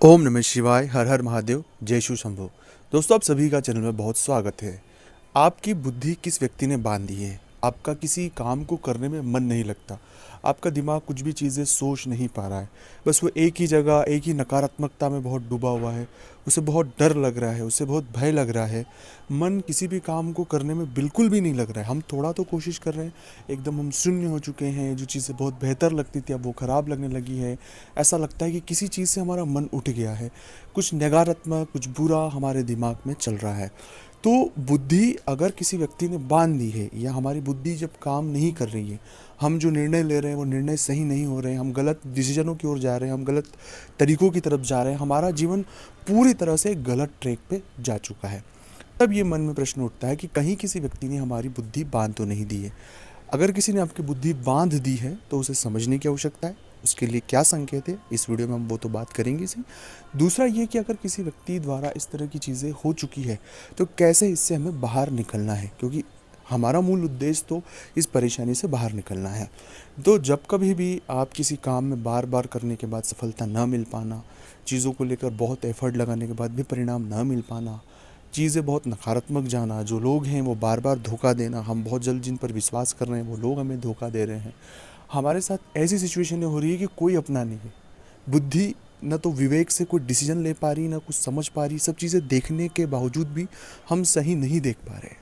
ओम नमः शिवाय। हर हर महादेव। जय शिव शंभो। दोस्तों, आप सभी का चैनल में बहुत स्वागत है। आपकी बुद्धि किस व्यक्ति ने बांध दी है? आपका किसी काम को करने में मन नहीं लगता, आपका दिमाग कुछ भी चीज़ें सोच नहीं पा रहा है, बस वो एक ही जगह एक ही नकारात्मकता में बहुत डूबा हुआ है। उसे बहुत डर लग रहा है, उसे बहुत भय लग रहा है। मन किसी भी काम को करने में बिल्कुल भी नहीं लग रहा है। हम थोड़ा तो कोशिश कर रहे हैं, एकदम हम शून्य हो चुके हैं। जो चीज़ें बहुत बेहतर लगती थी अब वो ख़राब लगने लगी है। ऐसा लगता है कि किसी चीज़ से हमारा मन उठ गया है, कुछ नकारात्मक कुछ बुरा हमारे दिमाग में चल रहा है। तो बुद्धि अगर किसी व्यक्ति ने बांध दी है, या हमारी बुद्धि जब काम नहीं कर रही है, हम जो निर्णय ले रहे हैं वो निर्णय सही नहीं हो रहे हैं, हम गलत डिसीजनों की ओर जा रहे हैं, हम गलत तरीकों की तरफ जा रहे हैं, हमारा जीवन पूरी तरह से गलत ट्रैक पे जा चुका है, तब ये मन में प्रश्न उठता है कि कहीं किसी व्यक्ति ने हमारी बुद्धि बांध तो नहीं दी है। अगर किसी ने आपकी बुद्धि बांध दी है तो उसे समझने की आवश्यकता है। उसके लिए क्या संकेत है, इस वीडियो में हम वो तो बात करेंगे इसी। दूसरा ये कि अगर किसी व्यक्ति द्वारा इस तरह की चीज़ें हो चुकी है तो कैसे इससे हमें बाहर निकलना है, क्योंकि हमारा मूल उद्देश्य तो इस परेशानी से बाहर निकलना है। तो जब कभी भी आप किसी काम में बार बार करने के बाद सफलता ना मिल पाना, चीज़ों को लेकर बहुत एफर्ट लगाने के बाद भी परिणाम ना मिल पाना, चीज़ें बहुत नकारात्मक जाना, जो लोग हैं वो बार बार धोखा देना, हम बहुत जल्द जिन पर विश्वास कर रहे हैं वो लोग हमें धोखा दे रहे हैं, हमारे साथ ऐसी सिचुएशनें हो रही है कि कोई अपना नहीं है। बुद्धि न तो विवेक से कोई डिसीजन ले पा रही, ना कुछ समझ पा रही। सब चीज़ें देखने के बावजूद भी हम सही नहीं देख पा रहे।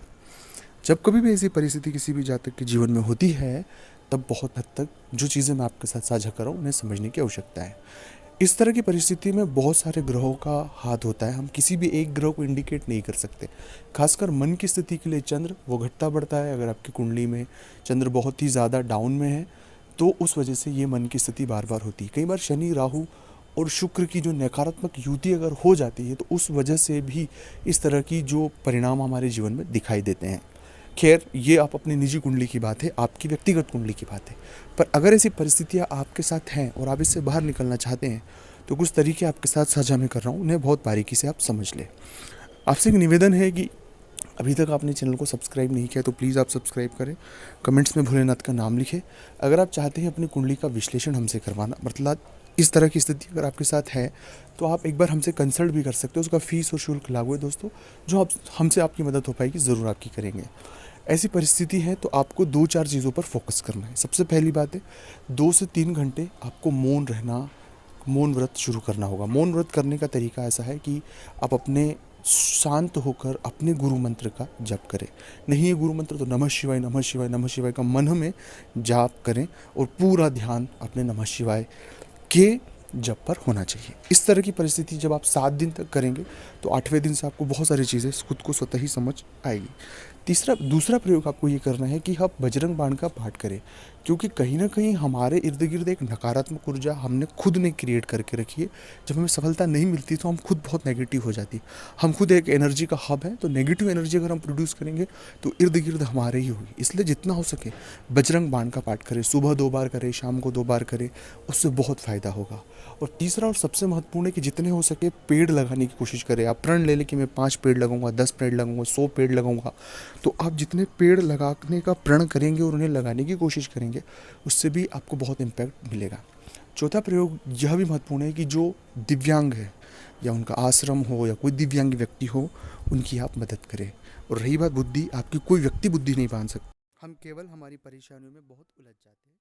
जब कभी भी ऐसी परिस्थिति किसी भी जातक के जीवन में होती है, तब बहुत हद तक जो चीज़ें मैं आपके साथ साझा कर रहा हूँ उन्हें समझने की आवश्यकता है। इस तरह की परिस्थिति में बहुत सारे ग्रहों का हाथ होता है, हम किसी भी एक ग्रह को इंडिकेट नहीं कर सकते। खासकर मन की स्थिति के लिए चंद्र वो घटता बढ़ता है। अगर आपकी कुंडली में चंद्र बहुत ही ज़्यादा डाउन में है तो उस वजह से ये मन की स्थिति बार बार होती है। कई बार शनि राहु और शुक्र की जो नकारात्मक युति अगर हो जाती है तो उस वजह से भी इस तरह की जो परिणाम हमारे जीवन में दिखाई देते हैं। खैर, ये आप अपनी निजी कुंडली की बात है, आपकी व्यक्तिगत कुंडली की बात है। पर अगर ऐसी परिस्थितियाँ आपके साथ हैं और आप इससे बाहर निकलना चाहते हैं तो कुछ तरीके आपके साथ साझा मैं कर रहा हूँ, उन्हें बहुत बारीकी से आप समझ लें। आपसे एक निवेदन है कि अभी तक आपने चैनल को सब्सक्राइब नहीं किया तो प्लीज़ आप सब्सक्राइब करें। कमेंट्स में भोलेनाथ का नाम लिखें। अगर आप चाहते हैं अपनी कुंडली का विश्लेषण हमसे करवाना, मतलब इस तरह की स्थिति अगर आपके साथ है तो आप एक बार हमसे कंसल्ट भी कर सकते हो। उसका फीस और शुल्क लागू है दोस्तों। जो आप हमसे आपकी मदद हो पाएगी ज़रूर आपकी करेंगे। ऐसी परिस्थिति है तो आपको 2-4 चीज़ों पर फोकस करना है। सबसे पहली बात है, 2 से 3 घंटे आपको मौन रहना, मौन व्रत शुरू करना होगा। मौन व्रत करने का तरीका ऐसा है कि आप अपने शांत होकर अपने गुरु मंत्र का जप करें। नहीं है गुरु मंत्र तो नमः शिवाय नमः शिवाय नमः शिवाय का मन में जाप करें और पूरा ध्यान अपने नमः शिवाय के जप पर होना चाहिए। इस तरह की परिस्थिति जब आप 7 दिन तक करेंगे तो 8वें दिन से आपको बहुत सारी चीज़ें खुद को स्वतः ही समझ आएगी। दूसरा प्रयोग आपको ये करना है कि आप बजरंग बाण का पाठ करें, क्योंकि कहीं ना कहीं हमारे इर्द गिर्द एक नकारात्मक ऊर्जा हमने खुद ने क्रिएट करके रखी है। जब हमें सफलता नहीं मिलती तो हम खुद बहुत नेगेटिव हो जाती। हम खुद एक एनर्जी का हब है, तो नेगेटिव एनर्जी अगर हम प्रोड्यूस करेंगे तो इर्द गिर्द हमारे ही होगी। इसलिए जितना हो सके बजरंग बाण का पाठ करें। सुबह 2 बार करें, शाम को 2 बार करें, उससे बहुत फ़ायदा होगा। और तीसरा और सबसे महत्वपूर्ण है कि जितने हो सके पेड़ लगाने की कोशिश करें। आप प्रण ले लें कि मैं 5 पेड़ लगाऊंगा, 10 पेड़ लगाऊंगा, 100 पेड़ लगाऊंगा। तो आप जितने पेड़ लगाने का प्रण करेंगे और उन्हें लगाने की कोशिश करेंगे, उससे भी आपको बहुत इम्पैक्ट मिलेगा। चौथा प्रयोग यह भी महत्वपूर्ण है कि जो दिव्यांग है या उनका आश्रम हो या कोई दिव्यांग व्यक्ति हो, उनकी आप मदद करें। और रही बात बुद्धि, आपकी कोई व्यक्ति बुद्धि नहीं बांध सकता। हम केवल हमारी परेशानियों में बहुत उलझ जाते हैं।